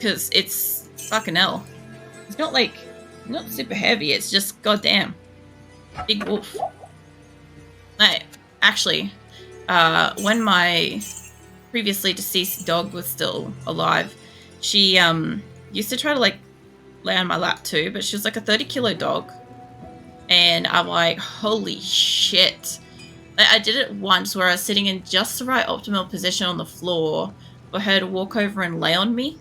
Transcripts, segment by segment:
Because it's fucking hell. It's not like, not super heavy, it's just goddamn. Big wolf. Actually, when my previously deceased dog was still alive, she used to try to like lay on my lap too, but she was like a 30-kilo dog. And I'm like, holy shit. I did it once where I was sitting in just the right optimal position on the floor for her to walk over and lay on me.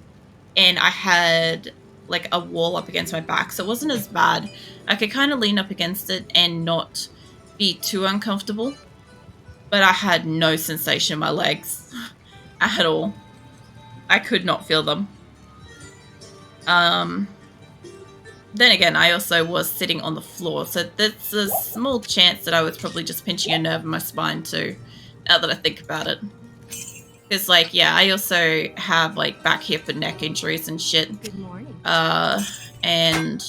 And I had like a wall up against my back, so it wasn't as bad. I could kind of lean up against it and not be too uncomfortable. But I had no sensation in my legs at all. I could not feel them. Then again, I also was sitting on the floor, so there's a small chance that I was probably just pinching a nerve in my spine too, now that I think about it. Because, like, yeah, I also have, like, back, hip, and neck injuries and shit. Good morning. And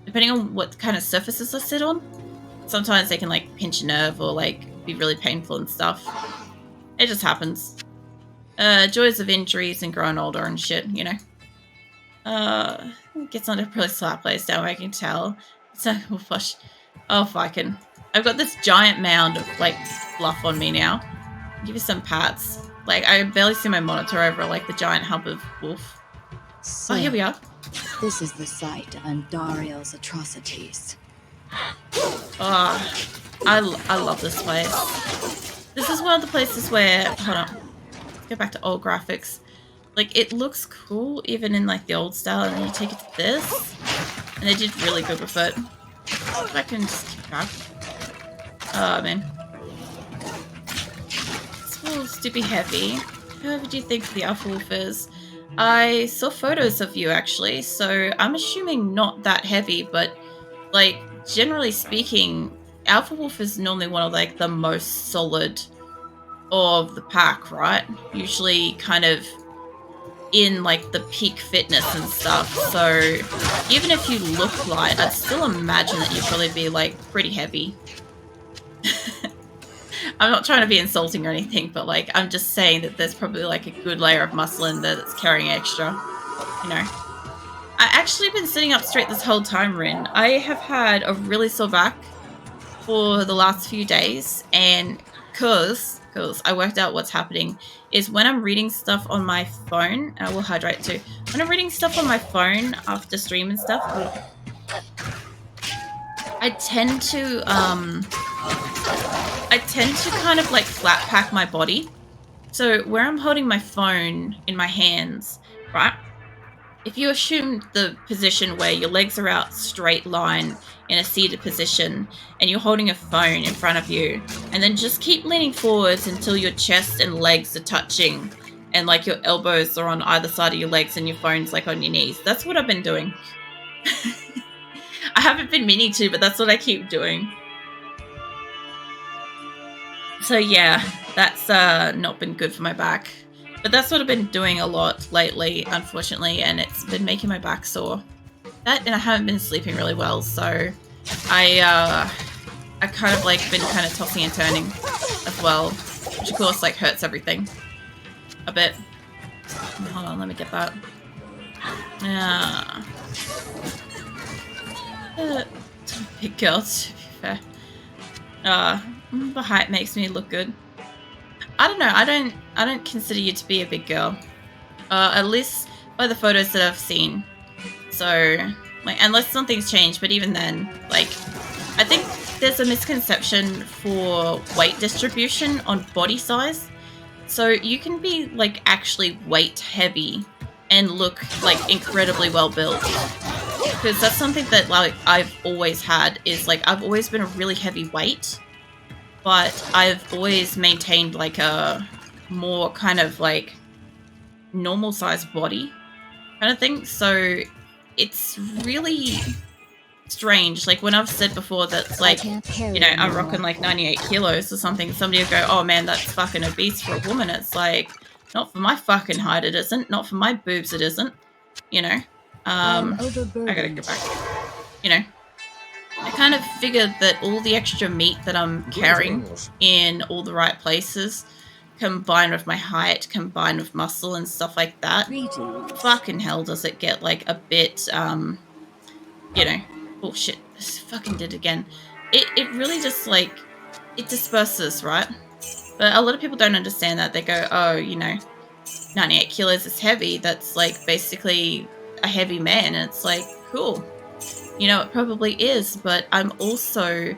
depending on what kind of surfaces I sit on, sometimes they can, like, pinch a nerve or, like, be really painful and stuff. It just happens. Joys of injuries and growing older and shit, you know. Gets on a really slap place down where I can tell. So, oh, fucking. I've got this giant mound of, like, fluff on me now. I'll give you some pats. Like, I barely see my monitor over, like, the giant hump of wolf. So, oh, here we are. This is the site of Andariel's atrocities. Oh, I love this place. This is one of the places where... Hold on. Let's go back to old graphics. Like, it looks cool, even in, like, the old style, and then you take it to this, and they did really good with it. If I can just keep track. Oh, man. This wolf's to be heavy. How heavy do you think the alpha wolf is? I saw photos of you, actually, so I'm assuming not that heavy, but, like, generally speaking, alpha wolf is normally one of, like, the most solid of the pack, right? Usually kind of in like the peak fitness and stuff, so even if you look light, I'd still imagine that you'd probably be like pretty heavy. I'm not trying to be insulting or anything, but like I'm just saying that there's probably like a good layer of muscle in there that's carrying extra, you know. I actually been sitting up straight this whole time, Rin. I have had a really sore back for the last few days, and because I worked out what's happening is when I'm reading stuff on my phone, and I will hydrate too. When I'm reading stuff on my phone after stream and stuff, I tend to kind of like flat pack my body. So where I'm holding my phone in my hands, right? If you assume the position where your legs are out straight line in a seated position and you're holding a phone in front of you, and then just keep leaning forwards until your chest and legs are touching and like your elbows are on either side of your legs and your phone's like on your knees. That's what I've been doing. I haven't been meaning to, but that's what I keep doing. So yeah, that's not been good for my back. But that's what I've been doing a lot lately, unfortunately, and it's been making my back sore. That, and I haven't been sleeping really well, so I kind of like been kind of tossing and turning as well, which of course like hurts everything a bit. Hold on, let me get that. Big girl, to be fair. The height makes me look good. I don't know. I don't consider you to be a big girl. At least by the photos that I've seen. So, like, unless something's changed, but even then, like, I think there's a misconception for weight distribution on body size. So you can be, like, actually weight heavy and look, like, incredibly well built. Because that's something that, like, I've always had, is, like, I've always been a really heavy weight. But I've always maintained like a more kind of like normal sized body kind of thing. So it's really strange. Like when I've said before that's like, you know, I'm rocking like 98 kilos or something. Somebody will go, oh man, that's fucking obese for a woman. It's like, not for my fucking height it isn't. Not for my boobs it isn't. You know? I gotta go back. You know? I kind of figured that all the extra meat that I'm carrying in all the right places combined with my height, combined with muscle and stuff like that, Greetings. fucking hell does it get like a bit, you know, oh shit, this fucking did it again. It really just like, it disperses, right? But a lot of people don't understand that. They go, oh, you know, 98 kilos is heavy. That's like basically a heavy man. And it's like, cool. You know, it probably is, but I'm also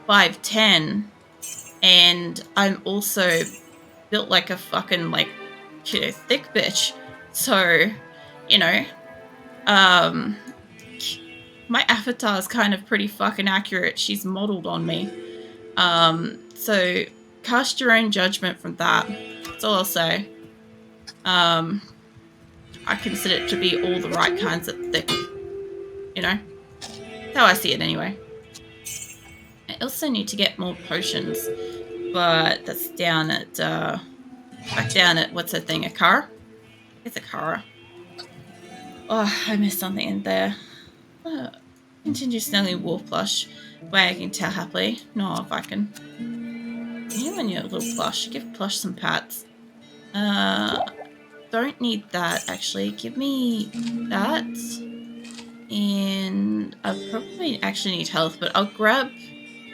5'10", and I'm also built like a fucking like, you know, thick bitch. So, you know, my avatar is kind of pretty fucking accurate. She's modeled on me. So cast your own judgment from that. That's all I'll say. I consider it to be all the right kinds of thick. You know? That's how I see it anyway. I also need to get more potions. But that's down at, back down at, what's that thing, Akara? It's Akara. Oh, I missed something in there. Continue snuggling wolf plush, wagging tail happily. No, if I can. You and your little plush. Give plush some pats. Don't need that, actually. Give me that. And I probably actually need health, but I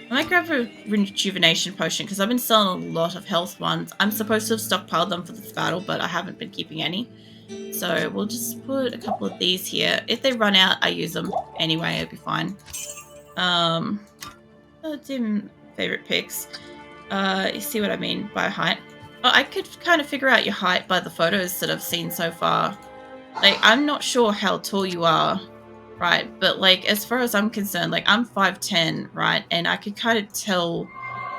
might grab a rejuvenation potion, because I've been selling a lot of health ones. I'm supposed to have stockpiled them for this battle, but I haven't been keeping any. So we'll just put a couple of these here. If they run out, I use them anyway. It'll be fine. Dim favorite picks. You see what I mean by height? Well, I could kind of figure out your height by the photos that I've seen so far. Like, I'm not sure how tall you are, right? But, like, as far as I'm concerned, like, I'm 5'10", right? And I could kind of tell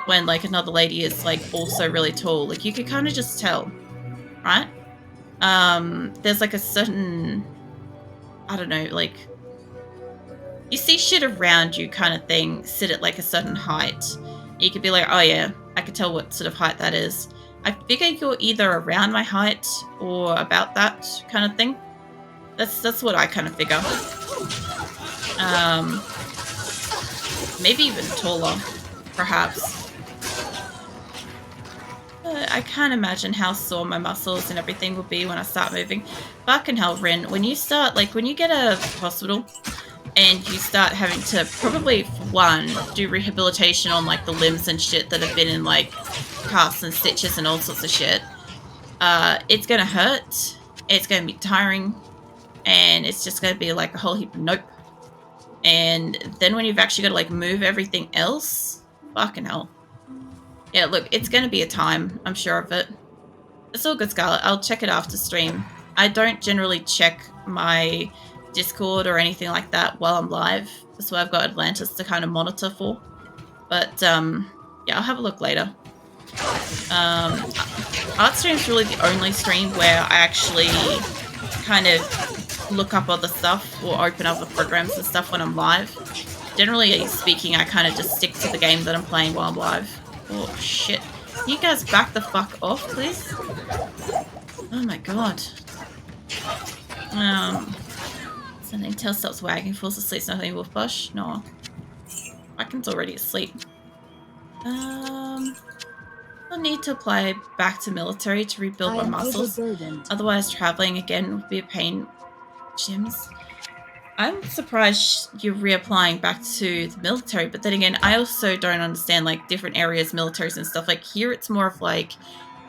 when, like, another lady is, like, also really tall. Like, you could kind of just tell, right? There's, like, a certain, I don't know, like, you see shit around you kind of thing sit at, like, a certain height. You could be like, oh, yeah, I could tell what sort of height that is. I figure you're either around my height or about that kind of thing. That's what I kind of figure. Maybe even taller, perhaps. I can't imagine how sore my muscles and everything will be when I start moving. Fucking hell, Rin. When you start, like, when you get a hospital and you start having to probably, for one, do rehabilitation on, like, the limbs and shit that have been in, like, casts and stitches and all sorts of shit, it's gonna hurt, it's gonna be tiring, and it's just gonna be, like, a whole heap of nope. And then when you've actually got to, like, move everything else, fucking hell. Yeah, look, it's gonna be a time, I'm sure of it. It's all good, Scarlet. I'll check it after stream. I don't generally check my Discord or anything like that while I'm live. That's why I've got Atlantis to kind of monitor for. But, yeah, I'll have a look later. Artstream's really the only stream where I actually kind of look up other stuff or open other programs and stuff when I'm live. Generally speaking, I kind of just stick to the game that I'm playing while I'm live. Oh, shit. Can you guys back the fuck off, please? Oh my god. Something tail stops wagging, falls asleep, nothing wolf bush. No. Waken's already asleep. I'll need to apply back to military to rebuild my muscles. Otherwise, traveling again would be a pain. Gyms. I'm surprised you're reapplying back to the military, but then again, I also don't understand, like, different areas, militaries and stuff. Like, here it's more of, like,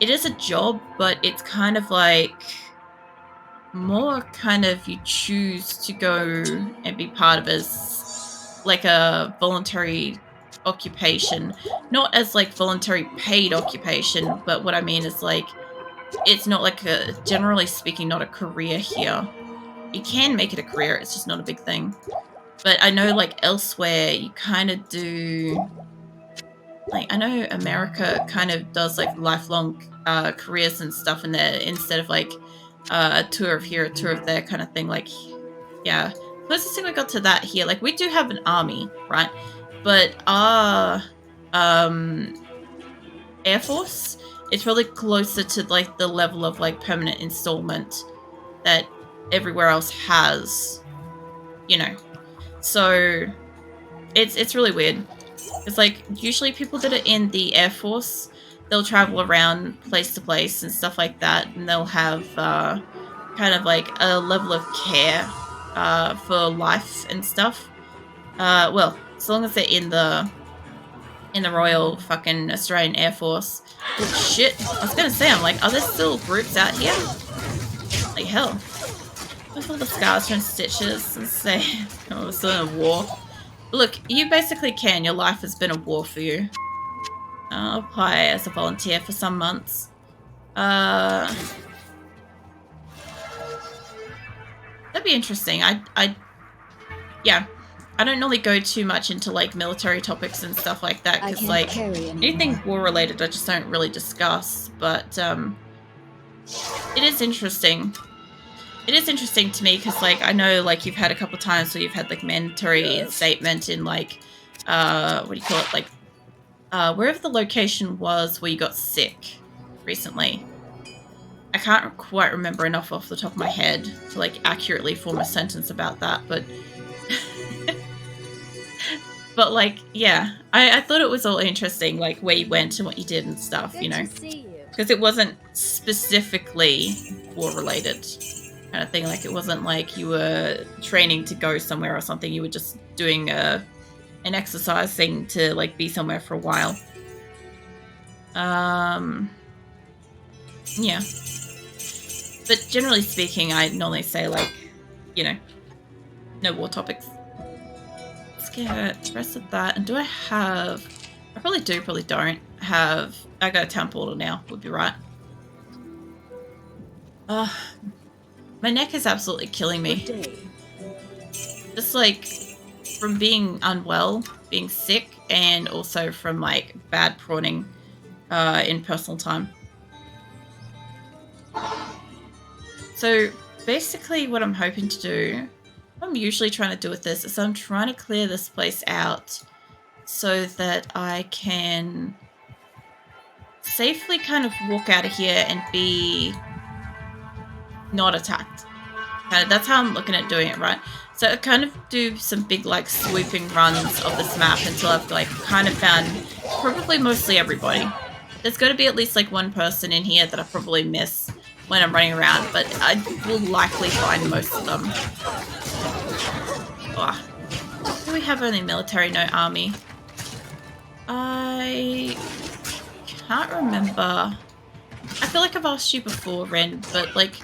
it is a job, but it's kind of, like, more kind of you choose to go and be part of as, like, a voluntary occupation. Not as, like, voluntary paid occupation, but what I mean is, like, it's not, like, a, generally speaking, not a career here. You can make it a career, it's just not a big thing. But I know, like, elsewhere, you kind of do... Like, I know America kind of does, like, lifelong careers and stuff in there, instead of, like, a tour of here, a tour of there kind of thing. Like, yeah. Closest thing we got to that here, like, we do have an army, right? But our Air Force is really closer to, like, the level of, like, permanent installment that everywhere else has, you know. So it's really weird. It's like usually people that are in the Air Force they'll travel around place to place and stuff like that, and they'll have kind of like a level of care for life and stuff. Well, as long as they're in the Royal fucking Australian Air Force. Oh shit! I was gonna say, I'm like, are there still groups out here? Like hell. With all the scars from stitches and say, oh, we're still in a war. Look, you basically can. Your life has been a war for you. I'll apply as a volunteer for some months. That'd be interesting. Yeah. I don't normally go too much into like military topics and stuff like that because like anything war related I just don't really discuss. But it is interesting. It is interesting to me because like I know like you've had a couple times where you've had like mandatory statement in like what do you call it, like wherever the location was where you got sick recently. I can't quite remember enough off the top of my head to like accurately form a sentence about that, but but like yeah, I thought it was all interesting, like where you went and what you did and stuff, you know, because it wasn't specifically war related kind of thing. Like it wasn't like you were training to go somewhere or something. You were just doing an exercise thing to like be somewhere for a while. Yeah. But generally speaking, I normally say like, you know, no war topics. Let's get the rest of that. And do I have... I probably do, probably don't have... I got a town portal now, would be right. My neck is absolutely killing me. Just like from being unwell, being sick, and also from like bad prawning in personal time. So basically what I'm hoping to do, what I'm usually trying to do with this is I'm trying to clear this place out so that I can safely kind of walk out of here and be not attacked. That's how I'm looking at doing it, right? So I kind of do some big like swooping runs of this map until I've like kind of found probably mostly everybody. There's got to be at least like one person in here that I probably miss when I'm running around, but I will likely find most of them. Oh. Do we have only military, no army? I can't remember. I feel like I've asked you before, Ren, but like,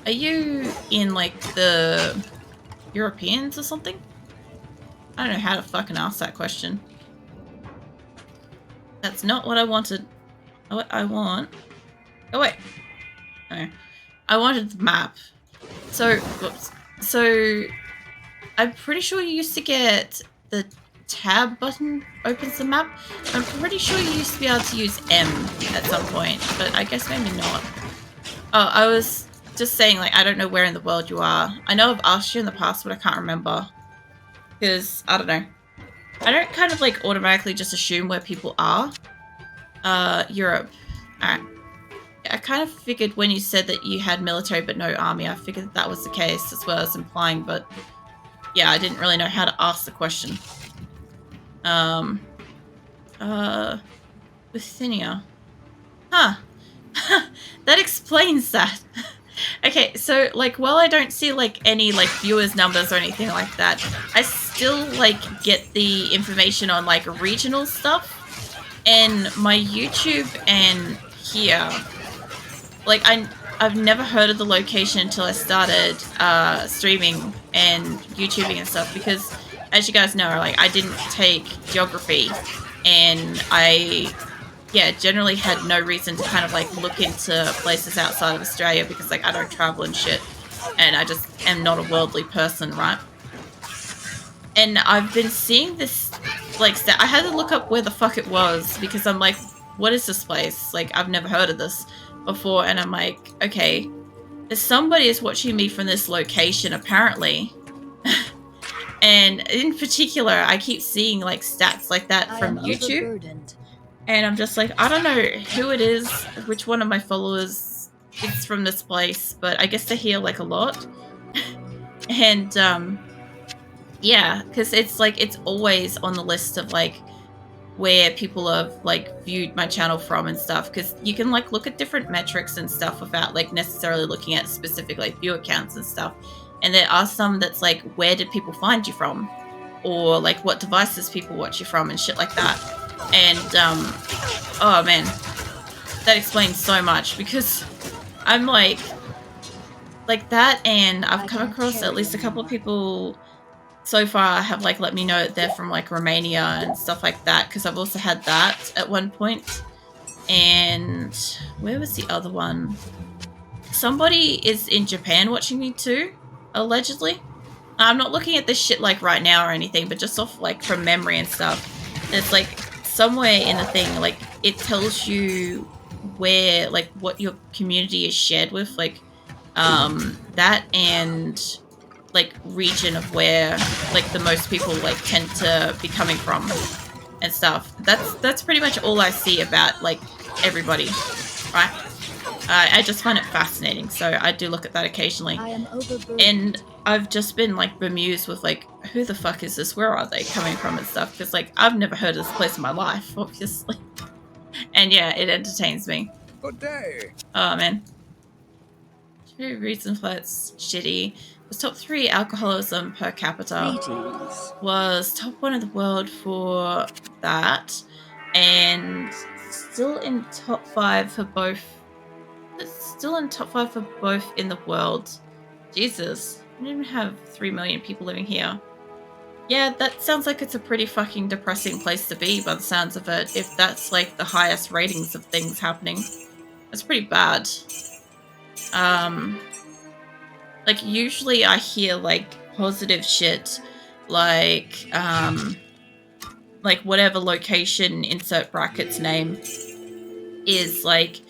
are you in like the Europeans or something? I don't know how to fucking ask that question. That's not what I wanted. What I want... Oh wait. No. I wanted the map. So, whoops. So, I'm pretty sure you used to get the tab button opens the map. I'm pretty sure you used to be able to use M at some point, but I guess maybe not. Oh, I was just saying, like, I don't know where in the world you are. I know I've asked you in the past, but I can't remember. Because, I don't know. I don't kind of, like, automatically just assume where people are. Europe. Alright. I kind of figured when you said that you had military but no army, I figured that was the case. That's what I was implying, but yeah, I didn't really know how to ask the question. Bithynia. Huh. That explains that. Okay, so, like, while I don't see, like, any, like, viewers numbers or anything like that, I still, like, get the information on, like, regional stuff. And my YouTube and here, like, I've never heard of the location until I started streaming and YouTubing and stuff, because as you guys know, like, I didn't take geography, and I, yeah, generally had no reason to kind of like look into places outside of Australia because like I don't travel and shit, and I just am not a worldly person, right? And I've been seeing this, like, I had to look up where the fuck it was because I'm like, what is this place? Like, I've never heard of this before, and I'm like, okay, somebody is watching me from this location apparently. And in particular, I keep seeing like stats like that from YouTube, and I'm just like, I don't know who it is, which one of my followers is from this place, but I guess they're here like a lot. And yeah, because it's like, it's always on the list of like where people have like viewed my channel from and stuff, because you can like look at different metrics and stuff without like necessarily looking at specific like viewer counts and stuff. And there are some that's like, where did people find you from, or like what devices people watch you from and shit like that. And oh man, that explains so much, because I'm like that. And I've come across at least a couple of people so far have like let me know that they're from like Romania and stuff like that, because I've also had that at one point. And where was the other one? Somebody is in Japan watching me too, allegedly. I'm not looking at this shit like right now or anything, but just off like from memory and stuff. It's like somewhere in the thing, like it tells you where, like what your community is shared with, like that, and like region of where like the most people like tend to be coming from and stuff. That's pretty much all I see about like everybody, right? I just find it fascinating, so I do look at that occasionally. And I've just been like bemused with like, who the fuck is this? Where are they coming from and stuff? Because like I've never heard of this place in my life, obviously. And yeah, it entertains me. Good day. Oh man. 2 reasons why it's shitty. Was top 3 alcoholism per capita. Greetings. Was top 1 in the world for that, and still in top 5 for both. Still in top 5 for both in the world. Jesus, we don't even have 3 million people living here. Yeah, that sounds like it's a pretty fucking depressing place to be by the sounds of it, if that's like the highest ratings of things happening. That's pretty bad. Like usually I hear like positive shit, like whatever location, insert brackets name, is like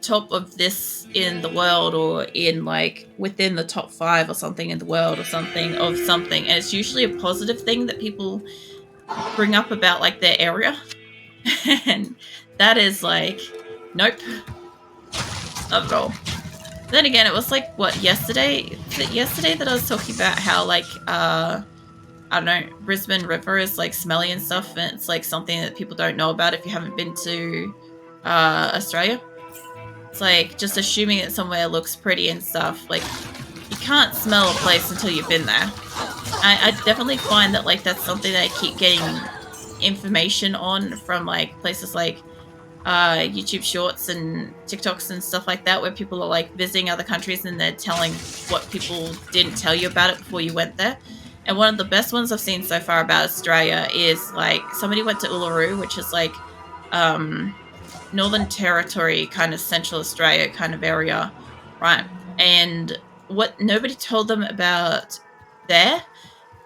top of this in the world, or in like within the top 5 or something in the world, or something of something, and it's usually a positive thing that people bring up about like their area. And that is like, nope, not at all. Then again, it was like, what, yesterday? Yesterday that I was talking about how like I don't know, Brisbane River is like smelly and stuff, and it's like something that people don't know about if you haven't been to Australia. It's like just assuming that somewhere looks pretty and stuff. Like, you can't smell a place until you've been there. I definitely find that like that's something that I keep getting information on from like places like YouTube Shorts and TikToks and stuff like that, where people are like visiting other countries and they're telling what people didn't tell you about it before you went there. And one of the best ones I've seen so far about Australia is like somebody went to Uluru, which is like Northern Territory, kind of Central Australia kind of area, right? And what nobody told them about there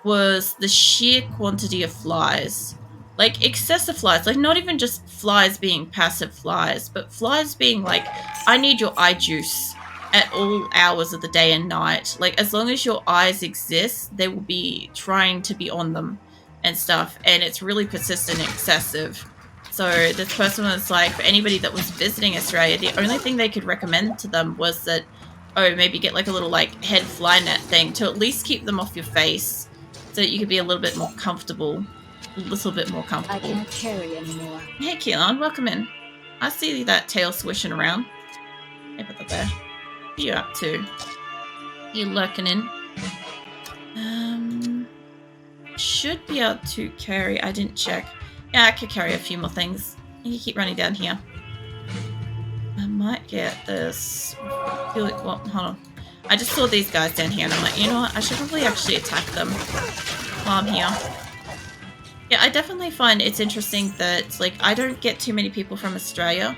was the sheer quantity of flies. Like excessive flies, like not even just flies being passive flies, but flies being like, I need your eye juice at all hours of the day and night. Like as long as your eyes exist, they will be trying to be on them and stuff. And it's really persistent and excessive. So this person was like, for anybody that was visiting Australia, the only thing they could recommend to them was that, oh, maybe get like a little like head fly net thing to at least keep them off your face, so that you could be a little bit more comfortable. A little bit more comfortable. I can't carry anymore. Hey, Keelan, welcome in. I see that tail swishing around. Hey, put that there. What are you up to? You lurking in? Should be able to carry. I didn't check. Yeah, I could carry a few more things. You can keep running down here. I might get this. Well, hold on. I just saw these guys down here, and I'm like, you know what? I should probably actually attack them while I'm here. Yeah, I definitely find it's interesting that, like, I don't get too many people from Australia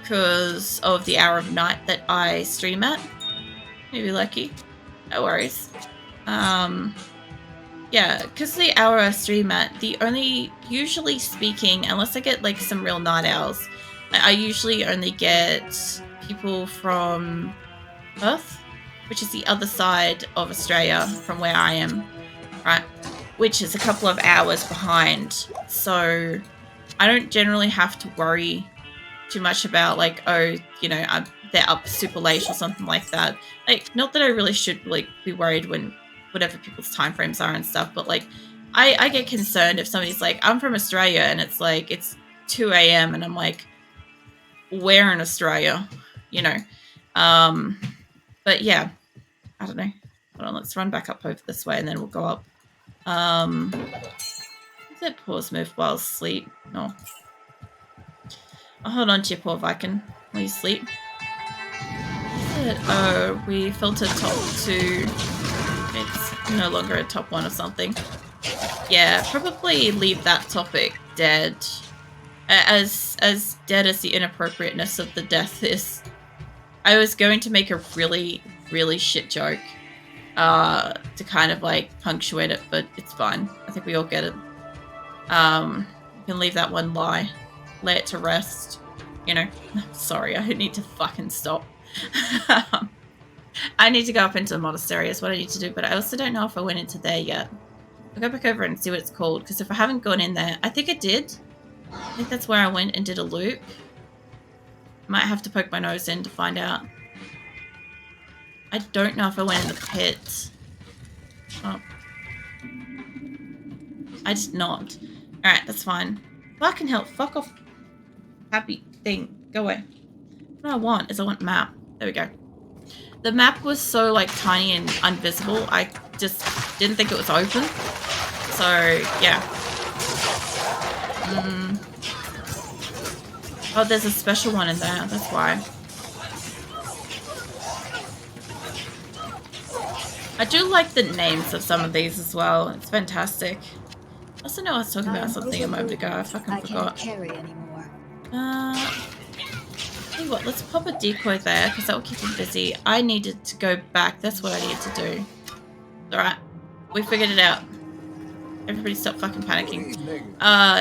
because of the hour of night that I stream at. Maybe lucky. No worries. Yeah, because the hour I stream at, the only, usually speaking, unless I get, like, some real night owls, I usually only get people from Perth, which is the other side of Australia from where I am, right? Which is a couple of hours behind. So I don't generally have to worry too much about like, oh, you know, they're up super late or something like that. Like, not that I really should like be worried when whatever people's time frames are and stuff, but like I get concerned if somebody's like, I'm from Australia, and it's like, it's 2 a.m. and I'm like, where in Australia? You know? But yeah, I don't know. Hold on, let's run back up over this way and then we'll go up. Is it pause move while asleep? No. I'll hold on to your poor Viking while you sleep. Oh, we filtered top 2. It's no longer a top 1 or something. Yeah, probably leave that topic dead. As dead as the inappropriateness of the death is. I was going to make a really, really shit joke to kind of like punctuate it, but it's fine. I think we all get it. You can leave that one lie. Lay it to rest. You know, sorry, I need to fucking stop. I need to go up into the monastery is what I need to do, but I also don't know if I went into there yet. I'll go back over and see what it's called, because if I haven't gone in there, I think I did. I think that's where I went and did a loop. Might have to poke my nose in to find out. I don't know if I went in the pit. Oh. I did not. Alright, that's fine. If I can help, fuck off. Happy thing. Go away. What I want is I want map. There we go. The map was so like tiny and invisible, I just didn't think it was open. So, yeah. Oh, there's a special one in there. That's why. I do like the names of some of these as well. It's fantastic. I also know I was talking about something a moment ago. I fucking forgot. Can't carry anymore. Tell you what, let's pop a decoy there because that will keep him busy. I needed to go back. That's what I needed to do. Alright. We figured it out. Everybody stop fucking panicking.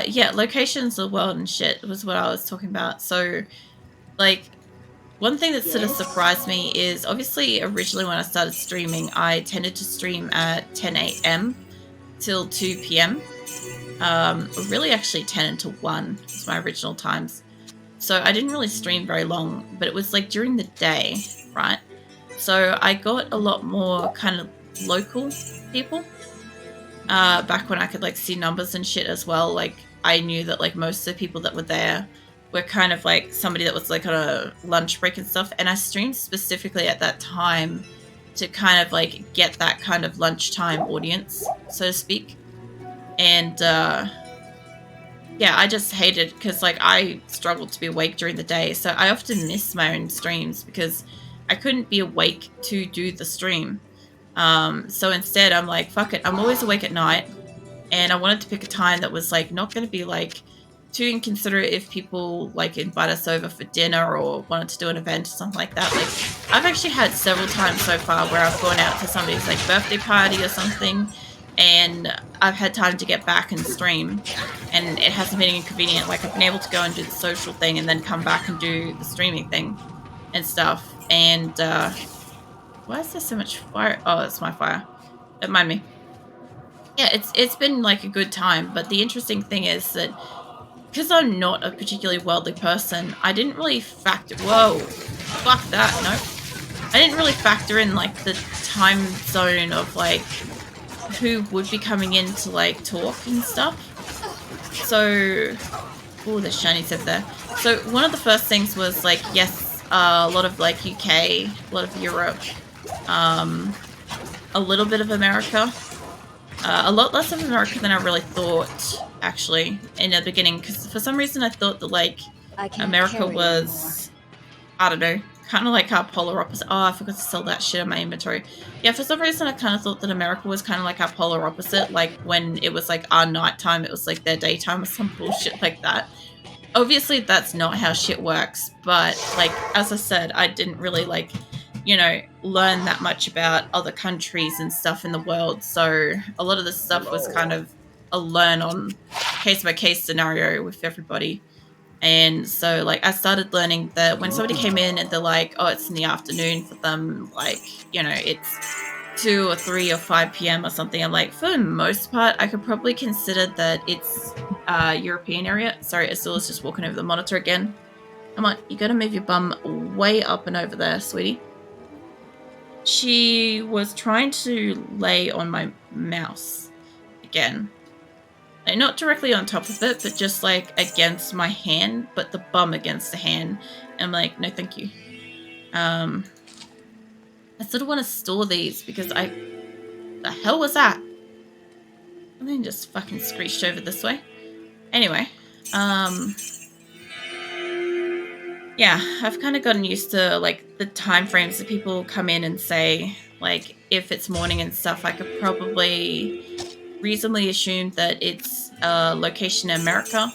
Yeah, locations of the world and shit was what I was talking about. So, like, one thing that sort of surprised me is, obviously, originally when I started streaming, I tended to stream at 10 a.m. till 2 p.m. Really actually 10 until 1 was my original times. So I didn't really stream very long, but it was like during the day, right? So I got a lot more kind of local people. Back when I could like see numbers and shit as well. Like I knew that like most of the people that were there were kind of like somebody that was like on a lunch break and stuff. And I streamed specifically at that time to kind of like get that kind of lunchtime audience, so to speak. And yeah, I just hated because like I struggled to be awake during the day, so I often miss my own streams because I couldn't be awake to do the stream. So instead I'm like, fuck it, I'm always awake at night, and I wanted to pick a time that was like not going to be like too inconsiderate if people like invite us over for dinner or wanted to do an event or something like that. Like I've actually had several times so far where I've gone out to somebody's like birthday party or something, and I've had time to get back and stream, and it hasn't been inconvenient. Like I've been able to go and do the social thing and then come back and do the streaming thing and stuff. And why is there so much fire? Oh, it's my fire. Don't mind me. Yeah, it's been like a good time, but the interesting thing is that because I'm not a particularly worldly person, I didn't really factor... Whoa. Fuck that. Nope. I didn't really factor in, like, the time zone of, like, who would be coming in to, like, talk and stuff. So... Oh, there's shiny said there. So, one of the first things was, like, yes, a lot of, like, UK, a lot of Europe, a little bit of America. A lot less of America than I really thought, actually, in the beginning, because for some reason I thought that, like, America was, I don't know, kind of like our polar opposite. Oh, I forgot to sell that shit in my inventory. Yeah, for some reason I kind of thought that America was kind of like our polar opposite, like, when it was, like, our nighttime, it was, like, their daytime or some bullshit like that. Obviously, that's not how shit works, but, like, as I said, I didn't really, like, you know, learn that much about other countries and stuff in the world. So a lot of this stuff was kind of a learn on case-by-case scenario with everybody. And so, like, I started learning that when somebody came in and they're like, oh, it's in the afternoon for them, like, you know, it's 2 or 3 or 5 p.m. or something. I'm like, for the most part, I could probably consider that it's European area. Sorry, Azula's just walking over the monitor again. Come on, you gotta move your bum way up and over there, sweetie. She was trying to lay on my mouse again. Like, not directly on top of it, but just like against my hand, but the bum against the hand. And I'm like, no, thank you. I sort of want to store these because the hell was that? Something just fucking screeched over this way. Anyway, yeah, I've kind of gotten used to like the time frames that people come in and say, like, if it's morning and stuff, I could probably reasonably assume that it's a location in America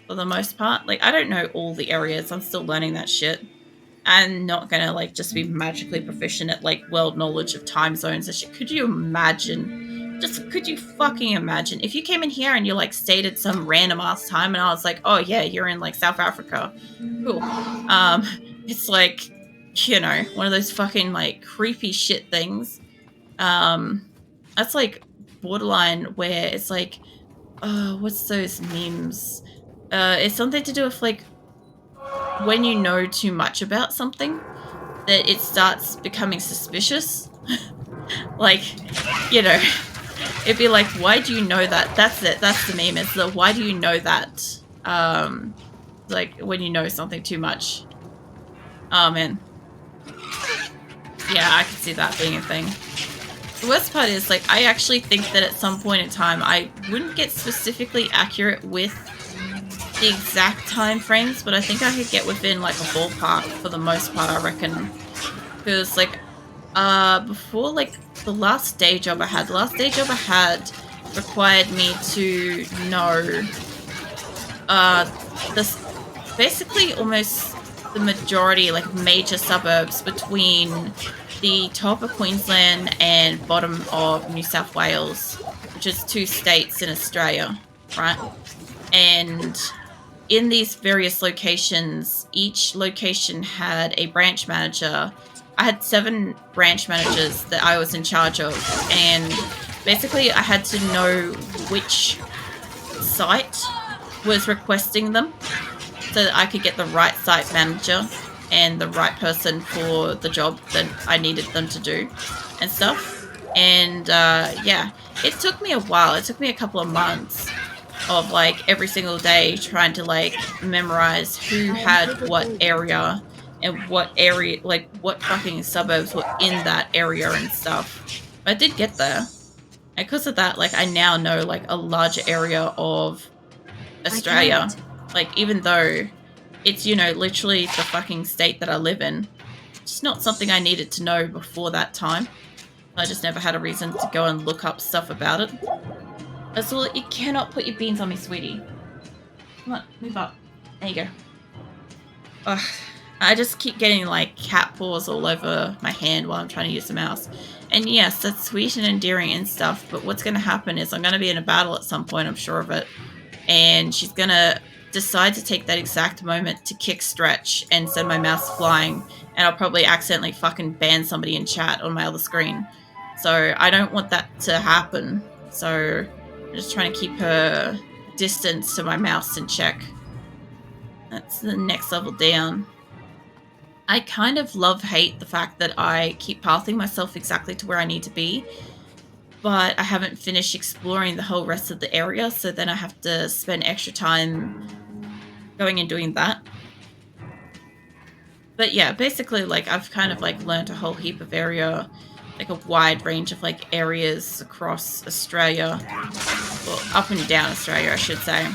for the most part. Like, I don't know all the areas. I'm still learning that shit. I'm not gonna like just be magically proficient at like world knowledge of time zones and shit. Could you imagine? Just could you fucking imagine if you came in here and you like stayed at some random ass time and I was like, oh yeah, you're in like South Africa. Cool. It's like, you know, one of those fucking like creepy shit things. That's like borderline where it's like, what's those memes? It's something to do with like when you know too much about something that it starts becoming suspicious. Like, you know, it'd be like, why do you know that? That's it. That's the meme. It's the why do you know that? Like when you know something too much. Oh man. Yeah, I could see that being a thing. The worst part is, like, I actually think that at some point in time I wouldn't get specifically accurate with the exact time frames, but I think I could get within like a ballpark for the most part, I reckon. Because like before like the last day job I had required me to know this basically almost the majority, like major suburbs between the top of Queensland and bottom of New South Wales, which is 2 states in Australia, right? And in these various locations, each location had a branch manager. I had 7 branch managers that I was in charge of, and basically I had to know which site was requesting them so that I could get the right site manager and the right person for the job that I needed them to do and stuff. And yeah, it took me a while. It took me a couple of months of like every single day trying to like memorize who had what area and what area, like what fucking suburbs were in that area and stuff. But I did get there. And because of that, like I now know like a larger area of Australia. Like even though it's, you know, literally the fucking state that I live in, it's not something I needed to know before that time. I just never had a reason to go and look up stuff about it. That's all. You cannot put your beans on me, sweetie. Come on, move up. There you go. Ugh. I just keep getting like cat paws all over my hand while I'm trying to use the mouse. And yes, that's sweet and endearing and stuff, but what's going to happen is I'm going to be in a battle at some point, I'm sure of it. And she's going to decide to take that exact moment to kick stretch and send my mouse flying, and I'll probably accidentally fucking ban somebody in chat on my other screen. So I don't want that to happen. So I'm just trying to keep her distance to my mouse in check. That's the next level down. I kind of love-hate the fact that I keep pathing myself exactly to where I need to be, but I haven't finished exploring the whole rest of the area, so then I have to spend extra time going and doing that. But yeah, basically, like, I've kind of, like, learned a whole heap of area, like, a wide range of, like, areas across Australia, well, up and down Australia, I should say.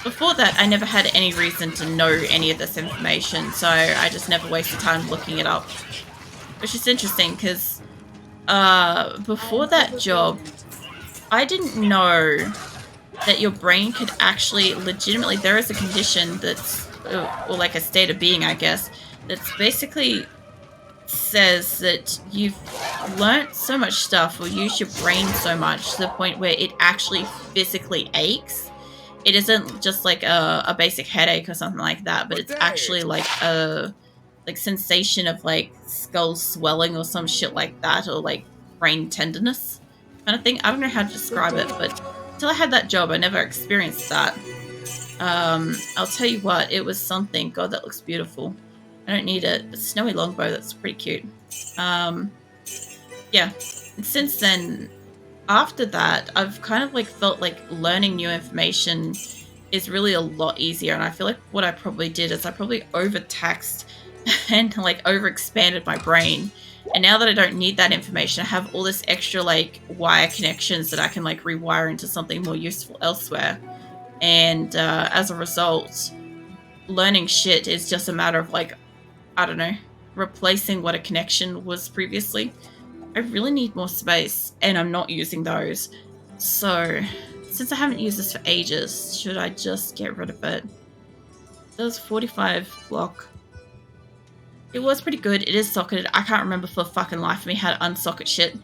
Before that, I never had any reason to know any of this information, so I just never wasted time looking it up. Which is interesting, because before that job, I didn't know that your brain could actually legitimately, there is a condition that's, or like a state of being, I guess, that's basically says that you've learnt so much stuff or used your brain so much to the point where it actually physically aches. It isn't just like a basic headache or something like that, but it's actually like a sensation of like skull swelling or some shit like that, or like brain tenderness kind of thing. I don't know how to describe it, but until I had that job, I never experienced that. I'll tell you what, it was something. God, that looks beautiful. I don't need it. But snowy longbow, that's pretty cute. Yeah. And since then, after that, I've kind of like felt like learning new information is really a lot easier. And I feel like what I probably did is I probably overtaxed and like overexpanded my brain. And now that I don't need that information, I have all this extra like wire connections that I can like rewire into something more useful elsewhere. And as a result, learning shit is just a matter of like, I don't know, replacing what a connection was previously. I really need more space, and I'm not using those. So, since I haven't used this for ages, should I just get rid of it? There's 45 block. It was pretty good. It is socketed. I can't remember for the fucking life of me how to unsocket shit.